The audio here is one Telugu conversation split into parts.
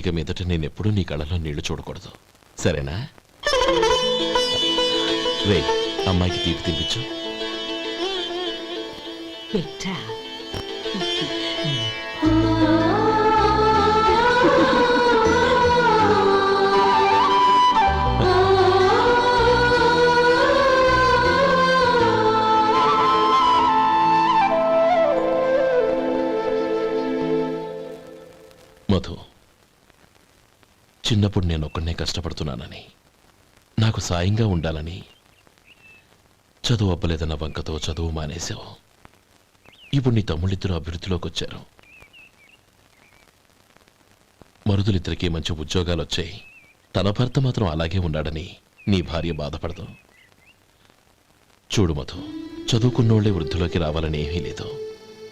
ఇక మీదట నేనెప్పుడూ నీ కళ్ళలో నీళ్లు చూడకూడదు, సరేనా? రే, అమ్మాయికి తీపి తినిపించు. పెట్టా మధు, చిన్నప్పుడు నేను ఒక్కడనే కష్టపడుతున్నానని, నాకు సాయంగా ఉండాలని చదువు అప్పలేదన్న వంకతో చదువు మానేశావు. ఇప్పుడు నీ తమ్ముళ్ళిద్దరూ అభివృద్ధిలోకి వచ్చారు. మరుదులిద్దరికీ మంచి ఉద్యోగాలు వచ్చాయి. తన భర్త మాత్రం అలాగే ఉన్నాడని నీ భార్య బాధపడదు. చూడు మధు, చదువుకున్నోళ్లే వృద్ధిలోకి రావాలని ఏమీ లేదు.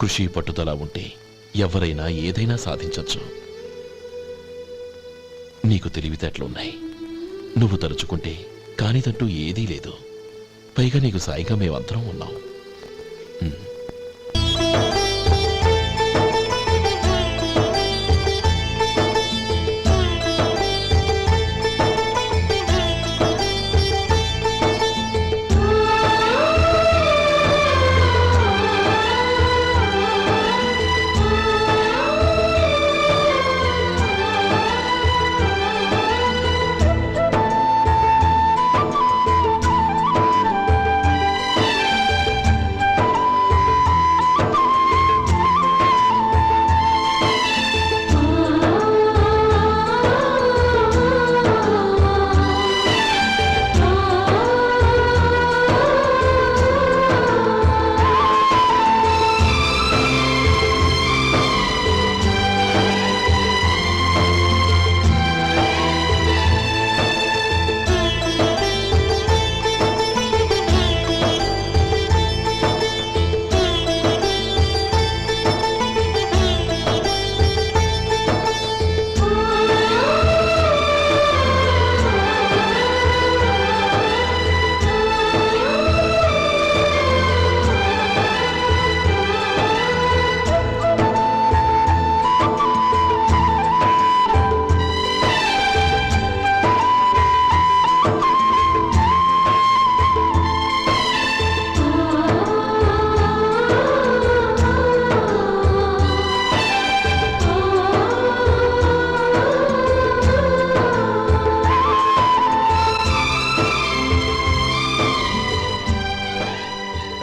కృషి పట్టుదల ఉంటే ఎవరైనా ఏదైనా సాధించవచ్చు. నీకు తెలివితేటలున్నాయి. నువ్వు తలుచుకుంటే కానిదంటూ ఏదీ లేదు. పైగా నీకు సాయిగా మేమందరం ఉన్నాం.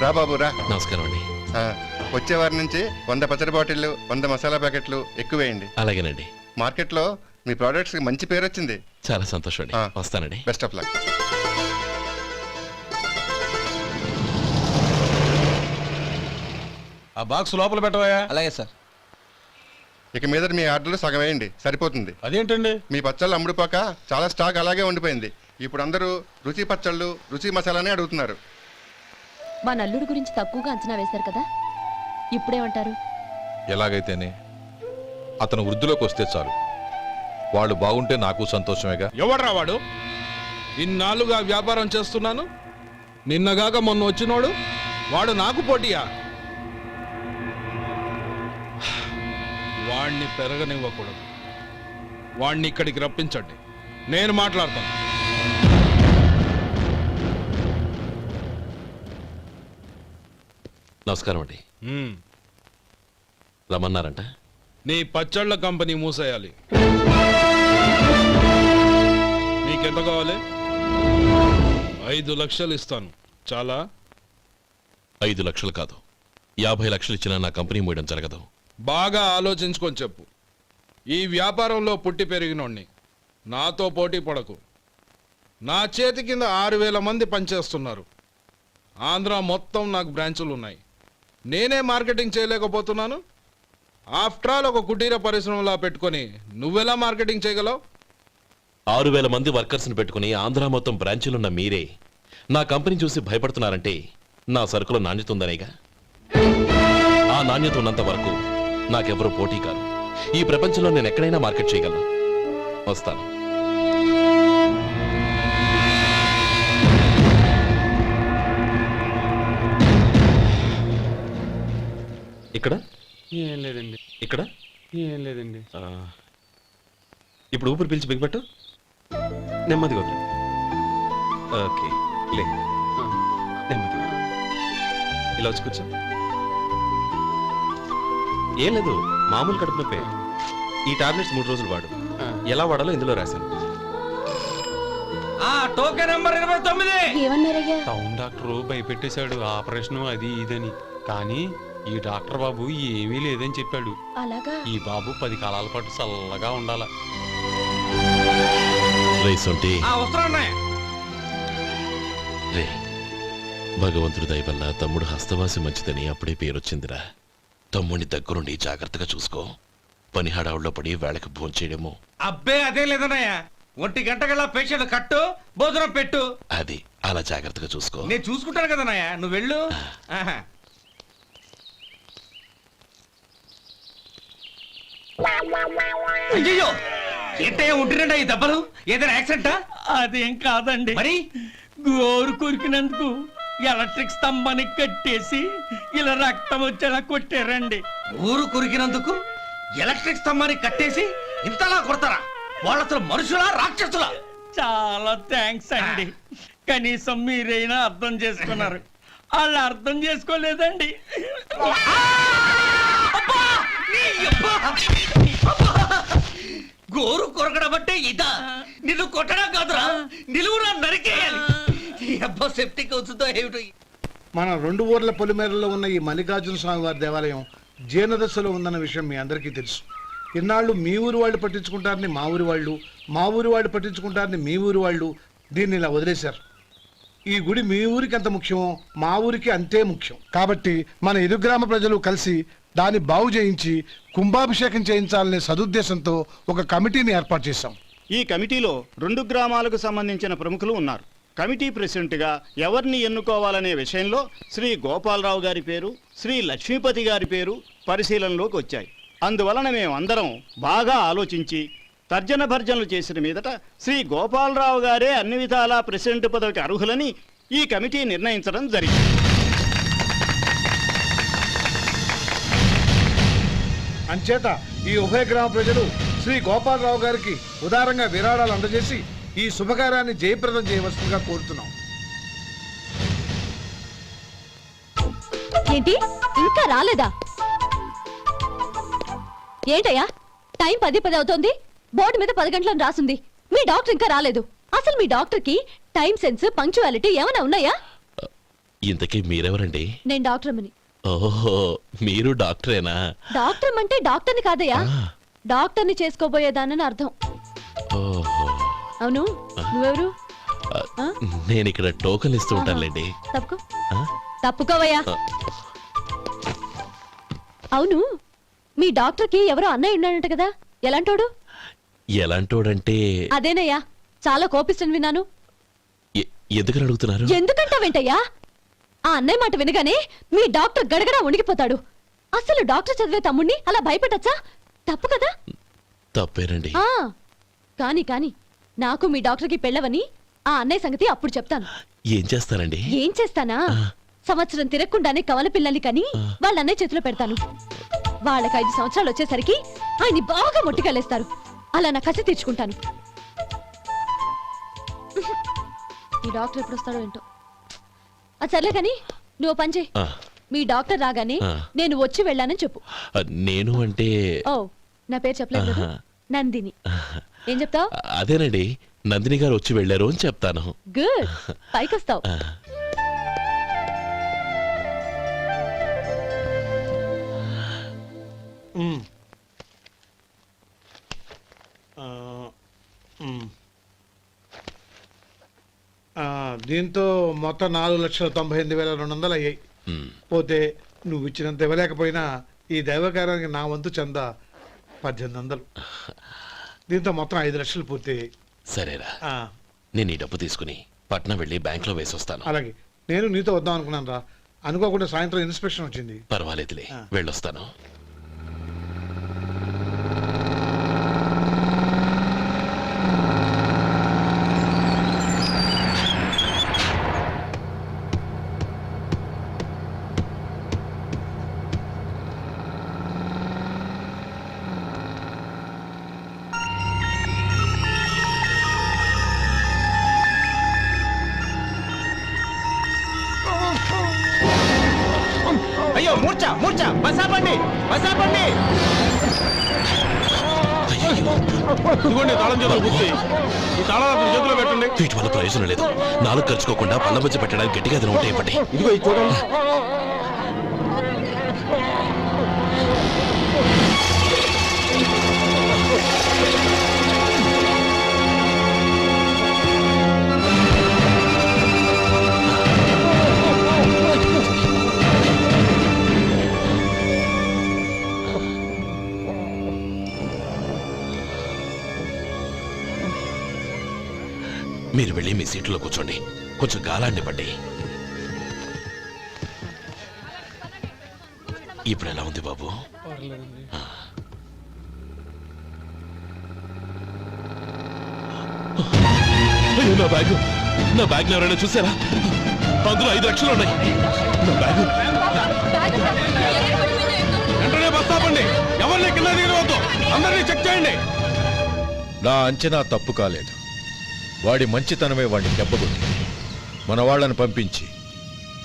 రా బాబు రా. నమస్కారం అండి. వచ్చే వారి నుంచి 100 పచ్చడి బాటిళ్లు, 100 మసాలా ప్యాకెట్లు ఎక్కువేయండి. అలాగేనండి. మార్కెట్లో మీ ప్రోడక్ట్స్ కి మంచి పేరు వచ్చింది. చాలా సంతోషం అండి. వస్తానండి. Best of luck. ఆ బాక్స్ లోపల పెట్టవా? అలాగే సార్. ఇక మీద మీ ఆర్డర్లు సగం వేయండి, సరిపోతుంది. అదేంటండి? మీ పచ్చళ్ళు అమ్ముడుపోక చాలా స్టాక్ అలాగే ఉండిపోయింది. ఇప్పుడు అందరూ రుచి పచ్చళ్ళు, రుచి మసాలానే అడుగుతున్నారు. మా నల్లుడి గురించి తక్కువగా అంచనా వేశారు కదా, ఇప్పుడేమంటారు? ఎలాగైతేనే అతను వృద్ధిలోకి వస్తే చాలు. వాళ్ళు బాగుంటే నాకు సంతోషమేగా. ఎవడ్రా వాడు? ఇన్నాళ్ళుగా వ్యాపారం చేస్తున్నాను, నిన్నగాక మొన్న వచ్చినోడు వాడు నాకు పోటీయా? వాణ్ణి పెరగనివ్వకూడదు. వాణ్ణి ఇక్కడికి రప్పించండి, నేను మాట్లాడతాను. నమస్కారం అండి. రమ్మన్నారంట? నీ పచ్చళ్ళ కంపెనీ మూసేయాలి. నీకెంత కావాలి? 5 లక్షలు ఇస్తాను, చాలా? 5 లక్షలు కాదు, 50 లక్షలు ఇచ్చినా నా కంపెనీ మూయడం జరగదు. బాగా ఆలోచించుకొని చెప్పు. ఈ వ్యాపారంలో పుట్టి పెరిగినోడ్ని, నాతో పోటీ పడకు. నా చేతి కింద 6,000 మంది పనిచేస్తున్నారు. ఆంధ్ర మొత్తం నాకు బ్రాంచులు ఉన్నాయి. నేనే మార్కెటింగ్ చేయలేకపోతున్నాను. ఆఫ్టర్ ఆల్ ఒక కుటీర పరిశ్రమలా పెట్టుకొని నువ్వెలా మార్కెటింగ్ చేయగలవు? 6,000 మంది వర్కర్స్ని పెట్టుకుని ఆంధ్ర మొత్తం బ్రాంచీలున్న మీరే నా కంపెనీ చూసి భయపడుతున్నారంటే నా సరుకులో నాణ్యత ఉందనేగా. ఆ నాణ్యత ఉన్నంత వరకు నాకెవరూ పోటీ కాదు. ఈ ప్రపంచంలో నేను ఎక్కడైనా మార్కెట్ చేయగలను. వస్తాను. ఇక్కడ ఏం లేదండి. ఇక్కడ ఏం లేదండి. ఇప్పుడు ఊపిరి పీల్చి బిగపట్టు. నెమ్మదిగా వదిలి. ఓకే, లే. నెమ్మదిగా ఇలా వచ్చి కూర్చో. ఏం లేదు, మామూలు కడుపు నొప్పే. ఈ టాబ్లెట్స్ 3 రోజులు వాడు. ఎలా వాడాలో ఇందులో రాశాను. Token number 29. ఏమన్నారయ్యా? టౌన్ డాక్టర్ భయపెట్టేశాడు, ఆపరేషన్ అది ఇదని. కానీ ఈ డాక్టర్ బాబు ఏమీ లేదని చెప్పాడు. అలాగా? ఈ బాబు 10 కాలాల పాటు చల్లగా ఉండాల. రే సొంటి, వస్తున్నాయి. రే భగవంతుడి దయ వల్ల తమ్ముడు హస్తవాసి మంచిదని అప్పుడే పేరొచ్చిందిరా. తమ్ముడిని దగ్గరుండి జాగ్రత్తగా చూసుకో. పని హడావుల్లో పడి వేళకు భోంచేయడము. అబ్బే అదే లేదన్నయ్య. 1 గంటకల్లా పేషెంట్ కట్టు, భోజనం పెట్టు. అది అలా జాగ్రత్తగా చూసుకో. నేను చూసుకుంటాను కదన్నయ్య, నువ్వు వెళ్ళు. ఆహా. అయ్యో, ఏంటయ్యా ఉంటున్నాడా ఈ దెబ్బలు? ఏదైనా యాక్సిడెంటా? అదేం కాదండి, మరి గోరు కొరికినందుకు ఎలక్ట్రిక్ స్తంభానికి కట్టేసి ఇలా రక్తం వచ్చేలా కొట్టారండి. ఊరు కొరికినందుకు ఎలక్ట్రిక్ స్తంభాన్ని కట్టేసి ఇంతలా కొడతారా? వాళ్ళు అసలు మనుషులా రాక్షసులా? చాలా థ్యాంక్స్ అండి, కనీసం మీరైనా అర్థం చేసుకున్నారు. వాళ్ళు అర్థం చేసుకోలేదండి. గోరు కొరకడం అంటే ఇదా? నిన్ను కొట్టడం కాదురా, నిలువురా నరికేయాలి. ఈ అబ్బా సెప్టిక్ అవుతుందో ఏమిటో. మన 2 ఊర్ల పొలిమేరలో ఉన్న ఈ మల్లికార్జున స్వామి వారి దేవాలయం జీర్ణదశలో ఉందన్న విషయం మీ అందరికీ తెలుసు. ఇన్నాళ్ళు మీ ఊరు వాళ్ళు పట్టించుకుంటారని మా ఊరి వాళ్ళు, మా ఊరి వాళ్ళు పట్టించుకుంటారని మీ ఊరి వాళ్ళు దీన్ని ఇలా వదిలేశారు. ఈ గుడి మీ ఊరికి ఎంత ముఖ్యమో మా ఊరికి అంతే ముఖ్యం. కాబట్టి మన ఇరు గ్రామ ప్రజలు కలిసి దాన్ని బాగు చేయించి కుంభాభిషేకం చేయించాలనే సదుద్దేశంతో ఒక కమిటీని ఏర్పాటు చేశాం. ఈ కమిటీలో 2 గ్రామాలకు సంబంధించిన ప్రముఖులు ఉన్నారు. కమిటీ ప్రెసిడెంట్గా ఎవరిని ఎన్నుకోవాలనే విషయంలో శ్రీ గోపాలరావు గారి పేరు, శ్రీ లక్ష్మీపతి గారి పేరు పరిశీలనలోకి వచ్చాయి. అందువలన మేమందరం బాగా ఆలోచించి తర్జన భర్జనలు చేసిన మీదట శ్రీ గోపాలరావు గారే అన్ని విధాలా ప్రెసిడెంట్ పదవికి అర్హులని ఈ కమిటీ నిర్ణయించడం జరిగింది. అంచేత ఈ ఉభయ గ్రామ ప్రజలు శ్రీ గోపాలరావు గారికి ఉదారంగా విరాళాలు అందజేసి ఈ శుభకార్యాన్ని జయప్రదం చేయవలసిందిగా కోరుతున్నాం. ఏంటి ఇంకా రాలేదా? ఏంటయ్యా, టైం 10 అవుతోంది. బోర్డు మీద 10 గంటలను రాసుంది. మీ డాక్టర్ ఇంకా రాలేదు. అసలు మీ డాక్టర్ కి టైం సెన్స్, పంక్చువాలిటీ ఏమైనా ఉన్నాయా? ఇంతకీ మీరెవరండి? నేను డాక్టర్ అమ్మని. ఓహో, మీరు డాక్టరేనా? డాక్టర్ అంటే డాక్టర్ని కాదయ్యా, డాక్టర్ని చేసుకోబోయేదానని అర్థం. ఓహో, అవును, నువ్వెవరు? నేను ఇక్కడ టోకన్ ఇస్తూ ఉంటానులేండి. తప్పుకో, ఆ? తప్పుకోవయ్యా. అవును, మీ డాక్టర్ కి ఎవరో అన్నయ్య ఉన్నాడంట కదా, ఎలాంటోడు? ఎలాంటోడంటే అదేనయ్యా, చాలా కోపిస్తని విన్నాను. ఎందుకని అడుగుతున్నారు? ఎందుకంటావేంటయ్యా? ఆ అన్నయ్య మాట వినగానే మీ డాక్టర్ గడగడా ఉణిగిపోతాడు. అసలు డాక్టర్ చదివే తమ్ముణ్ణి అలా భయపెట్టచ్చా? తప్పు కదా? తప్పేనండి. కాని కాని నాకు మీ డాక్టర్కి పెళ్ళవని ఆ అన్నయ్య సంగతి అప్పుడు చెప్తాను. ఏం చేస్తానండి? ఏం చేస్తానా? సంవత్సరం తిరగకుండానే కవల పిల్లల్ని కని వాళ్ళ అన్నయ్య చేతిలో పెడతాను. వాళ్ళకి 5 సంవత్సరాలు వచ్చేసరికి ఆయన్ని బాగా మొట్టికెళ్ళేస్తారు. అలా నా కసి తీర్చుకుంటాను. ఈ డాక్టర్ ఎప్పుడు వస్తాడో ఏంటో. అది సర్లే కానీ నువ్వు పని చేయి. మీ డాక్టర్ రాగానే నేను వచ్చి వెళ్ళానని చెప్పు. నేను అంటే ఓ, నా పేరు చెప్పలేదు కదా, నందిని. ఏం చెప్తావు? అదేనండి, నందిని గారు వచ్చి వెళ్ళారు అని చెప్తాను. గుడ్, పైకొస్తావు. దీంతో మొత్తం 4,98,200 అయ్యాయి. పోతే నువ్వు ఇచ్చినంత ఇవ్వలేకపోయినా ఈ దైవకార్యానికి నా వంతు చందా 1800. దీంతో మొత్తం 5 లక్షలు పూర్తయ్యాయి. సరేరా, నేను ఈ డబ్బు తీసుకుని పట్నం వెళ్ళి బ్యాంక్ లో వేసొస్తాను. అలాగే, నేను నీతో వద్దాం అనుకున్నాను రా, అనుకోకుండా సాయంత్రం ఇన్స్పెక్షన్ వచ్చింది. పర్వాలేదులే, వెళ్ళొస్తాను. మూర్చ మూర్చ బసాపండి బసాపండి. ఇదిగోండి తాళం చేతులు గుర్తి. ఈ తాళాలు చేతిలో పెట్టండి. వీటి వల్ల ప్రయోజనం లేదు. నాలుగు ఖర్చుకోకుండా పళ్ళ మధ్య పెట్టడానికి గట్టిగా అది ఒకటి ఇవ్వండి. ఇదిగో ఇది చూడండి. మీరు వెళ్ళి మీ సీట్లో కూర్చోండి. కొంచెం గాలాన్ని పడ్డి. ఇప్పుడు ఎలా ఉంది బాబు? అయ్యో, నా బ్యాగ్ ఎవరైనా చూసారా? అందులో 5 లక్షలు ఉన్నాయి. నా బ్యాగ్ వెంటనే బస్ ఆపండి. ఎవరిని కింద దిగవద్దు. అందరినీ చెక్ చేయండి. నా అంచనా తప్పు కాలేదు. వాడి మంచితనమే వాడిని దెబ్బకొట్టింది. మన వాళ్ళని పంపించి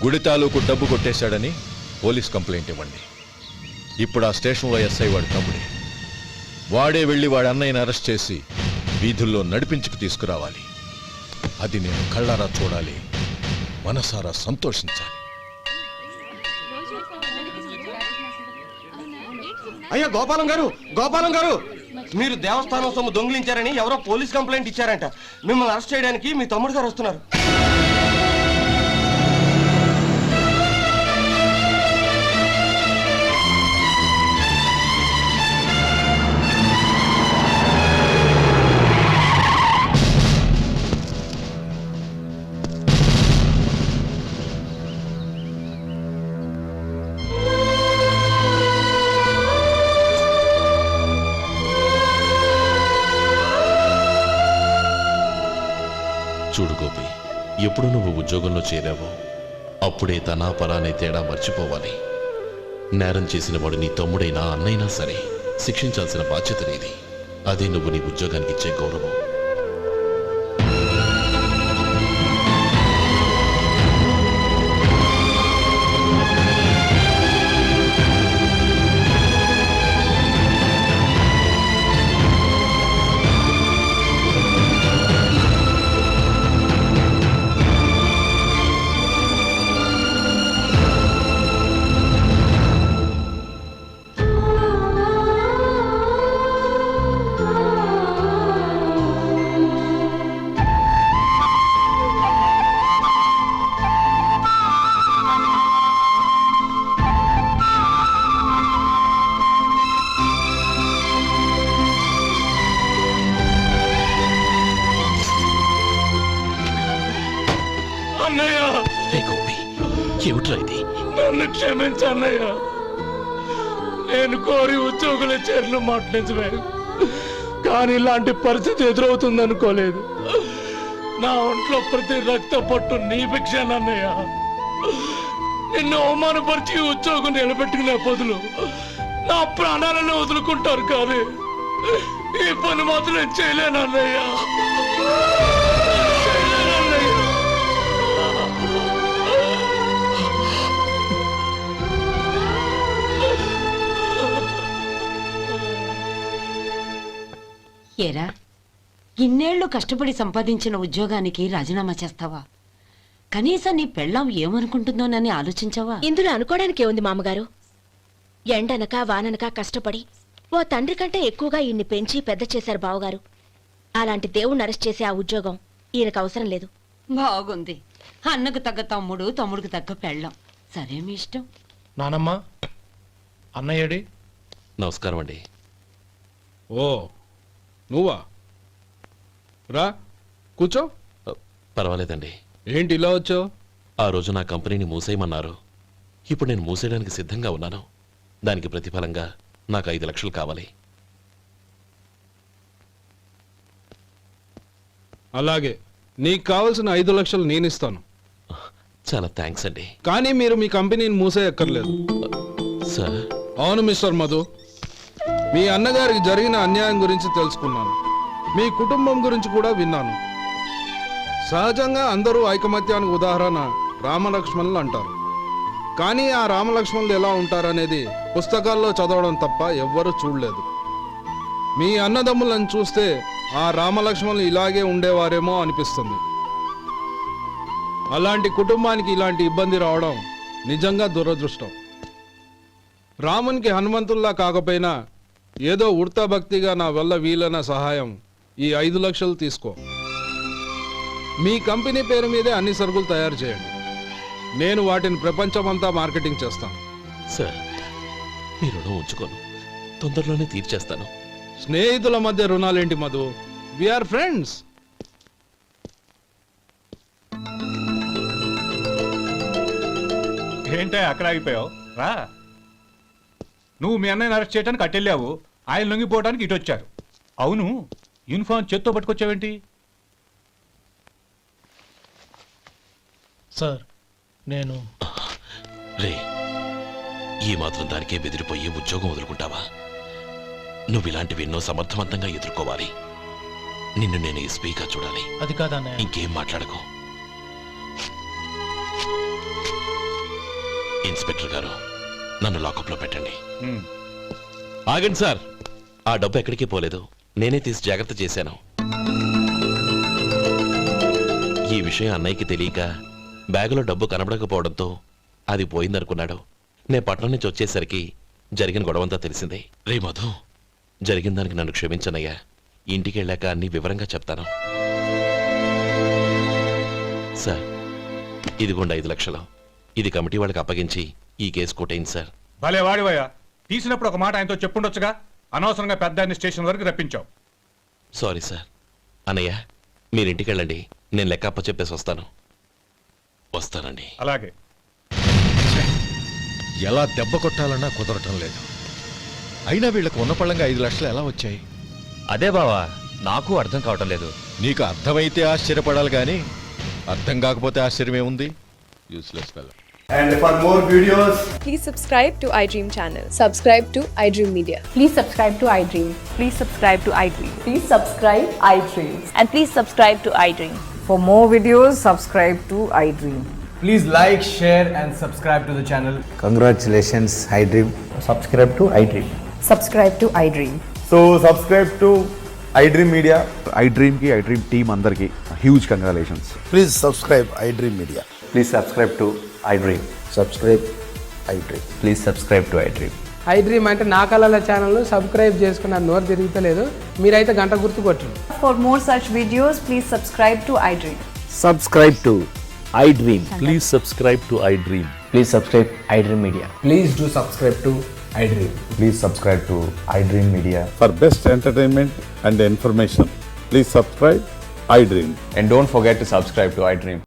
గుడి తాలూకు డబ్బు కొట్టేశాడని పోలీస్ కంప్లైంట్ ఇవ్వండి. ఇప్పుడు ఆ స్టేషన్లో ఎస్ఐ వాడి తమ్ముడే. వాడే వెళ్ళి వాడి అన్నయ్యని అరెస్ట్ చేసి వీధుల్లో నడిపించుకు తీసుకురావాలి. అది నేను కళ్ళారా చూడాలి, మనసారా సంతోషించాలి. అయ్యా గోపాలం గారు, గోపాలం గారు, మీరు దేవస్థానం సొమ్ము దొంగిలించారని ఎవరో పోలీస్ కంప్లైంట్ ఇచ్చారంట. మిమ్మల్ని అరెస్ట్ చేయడానికి మీ తమ్ముడు గారు వస్తున్నారు. చూడు గోపి, ఎప్పుడు నువ్వు ఉద్యోగంలో చేరావో అప్పుడే తనా పరానే తేడా మర్చిపోవాలి. నేరం చేసిన వాడు నీ తమ్ముడైనా అన్నైనా సరే శిక్షించాల్సిన బాధ్యత నీది. అదే నువ్వు నీ ఉద్యోగానికి ఇచ్చే గౌరవం. ఏమిట్రా ఇది? నన్ను క్షమించన్నయ్య. నేను కోరి ఉద్యోగుల చేరిన మాట నిజమే, కానీ ఇలాంటి పరిస్థితి ఎదురవుతుంది అనుకోలేదు. నా ఒంట్లో ప్రతి రక్త పట్టు నీ భిక్షానన్నయ్య. నిన్ను అవమానపరిచి ఉద్యోగం నిలబెట్టుకునే బదులు నా ప్రాణాలను వదులుకుంటారు, కానీ ఈ పని మాత్రం నేను చేయలేనన్నయ్య. ఏరా, ఇన్నేళ్లు కష్టపడి సంపాదించిన ఉద్యోగానికి రాజీనామా చేస్తావా? కనీసం నీ పెళ్ళాం ఏమనుకుంటుందోనని ఆలోచించావా? ఇందులో అనుకోవడానికి ఏముంది మామగారు? ఎండనక వాననక కష్టపడి ఓ తండ్రి కంటే ఎక్కువగా ఈయన్ని పెంచి పెద్ద చేశారు బావగారు. అలాంటి దేవుణ్ణి అరెస్ట్ చేసే ఆ ఉద్యోగం ఈయనకు అవసరం లేదు. బాగుంది. అన్నకు తగ్గ తమ్ముడు, తమ్ముడికి తగ్గ పెళ్ళాం. సరే, మీ ఇష్టం. నానమ్మా, అన్నయ్యడి. నమస్కారం అండి. ఓ, నువ్వా? రా కూర్చో. పర్వాలేదండి. ఏంటి ఇలా వచ్చావు? ఆ రోజు నా కంపెనీని మూసేయమన్నారు. ఇప్పుడు నేను మూసేయడానికి సిద్ధంగా ఉన్నాను. దానికి ప్రతిఫలంగా నాకు 5 లక్షలు కావాలి. అలాగే, నీకు కావలసిన 5 లక్షలు నేను ఇస్తాను. చాలా థ్యాంక్స్ అండి. కానీ మీరు మీ కంపెనీని మూసేయక్కర్లేదు. సార్? అవును మిస్టర్ మధు, మీ అన్నగారికి జరిగిన అన్యాయం గురించి తెలుసుకున్నాను. మీ కుటుంబం గురించి కూడా విన్నాను. సహజంగా అందరూ ఐకమత్యానికి ఉదాహరణ రామలక్ష్మణులు అంటారు. కానీ ఆ రామలక్ష్మణులు ఎలా ఉంటారనేది పుస్తకాల్లో చదవడం తప్ప ఎవ్వరూ చూడలేదు. మీ అన్నదమ్ములను చూస్తే ఆ రామలక్ష్మణులు ఇలాగే ఉండేవారేమో అనిపిస్తుంది. అలాంటి కుటుంబానికి ఇలాంటి ఇబ్బంది రావడం నిజంగా దురదృష్టం. రామునికి హనుమంతుల్లా కాకపోయినా ఏదో ఉడతా భక్తిగా నా వల్ల వీలైన సహాయం ఈ 5 లక్షలు తీసుకో. మీ కంపెనీ పేరు మీదే అన్ని సరుకులు తయారు చేయండి. నేను వాటిని ప్రపంచమంతా మార్కెటింగ్ చేస్తాను. సార్ మీ రుణం ఉంచుకోను, తొందరలోనే తీర్చేస్తాను. స్నేహితుల మధ్య రుణాలేంటి మధు? We are friends. ఏంటే అక్కడ ఆగిపోయావు? రా. నువ్వు మీ అన్నయ్యని అరెస్ట్ చేయడానికి అట్టెళ్ళావు, ఆయన లొంగిపోవడానికి ఇటు వచ్చారు. అవును, యూనిఫామ్ చేత్తో పట్టుకొచ్చావేంటి? సార్ నేను రే, ఈ మాత్రం దానికే బెదిరిపోయి ఉద్యోగం వదులుకుంటావా? నువ్వు ఇలాంటివి ఎన్నో సమర్థవంతంగా ఎదుర్కోవాలి. నిన్ను నేను ఎస్పీగా చూడాలి. అది కాదన్నయ్య. ఇంకేం మాట్లాడకు. ఇన్స్పెక్టర్ గారు, నన్ను లాకప్లో పెట్టండి. ఆగండి సార్, ఆ డబ్బు ఎక్కడికి పోలేదు, నేనే తీసి జాగ్రత్త చేశాను. ఈ విషయం అన్నయ్యకి తెలియక బ్యాగులో డబ్బు కనబడకపోవడంతో అది పోయిందనుకున్నాడు. నేను పట్నం నుంచి వచ్చేసరికి జరిగిన గొడవంతా తెలిసిందే. రే మధు, జరిగిన దానికి నన్ను క్షమించనయ్యా. ఇంటికి వెళ్ళాక అన్ని వివరంగా చెప్తాను. సార్, ఇదిగోండి 5 లక్షలు. ఇది కమిటీ వాళ్ళకి అప్పగించి ఈ కేసు కొట్టేయండి సార్. భలే వాడివయ్యా, తీసినప్పుడు ఒక మాట ఆయనతో చెప్పుండొచ్చుగా. అనవసరంగా పెద్ద ఆయన స్టేషన్ వరకు రప్పించావు. Sorry sir. అన్నయ్య, మీరు ఇంటికి వెళ్ళండి, నేను లెక్క అప్ప చెప్పేసి వస్తానండి. అలాగే. ఎలా దెబ్బ కొట్టాలన్నా కుదరటం లేదు. అయినా వీళ్ళకు ఉన్న పళ్ళంగా 5 లక్షలు ఎలా వచ్చాయి? అదే బావా, నాకు అర్థం కావటం లేదు. నీకు అర్థమైతే ఆశ్చర్యపడాలి కానీ అర్థం కాకపోతే ఆశ్చర్యమే ఉంది. Useless fellow. And for more videos, please subscribe to iDream channel. Subscribe to iDream Media. Please subscribe to iDream. Please subscribe to iDream. Please subscribe iDream. And please subscribe to iDream. For more videos, subscribe to iDream. please like, share and subscribe to the channel. Congratulations, iDream. Subscribe to iDream. Subscribe to iDream. So subscribe to iDream Media. iDream ki iDream team andarki huge congratulations. Please subscribe iDream Media. Please subscribe to iDream. Subscribe iDream. Please subscribe to iDream. iDream అంటే నా కళల ఛానల్ సబ్స్క్రైబ్ చేసుకున్న నోరు తిరుగుతలేదు. మీరైతే గంట గుర్తు కొట్టండి. For more such videos, please subscribe to iDream. Subscribe to iDream. Please subscribe to iDream. Please subscribe iDream Media. Please do subscribe to iDream. Please subscribe to iDream Media. For best entertainment and information, please subscribe iDream. And don't forget to subscribe to iDream.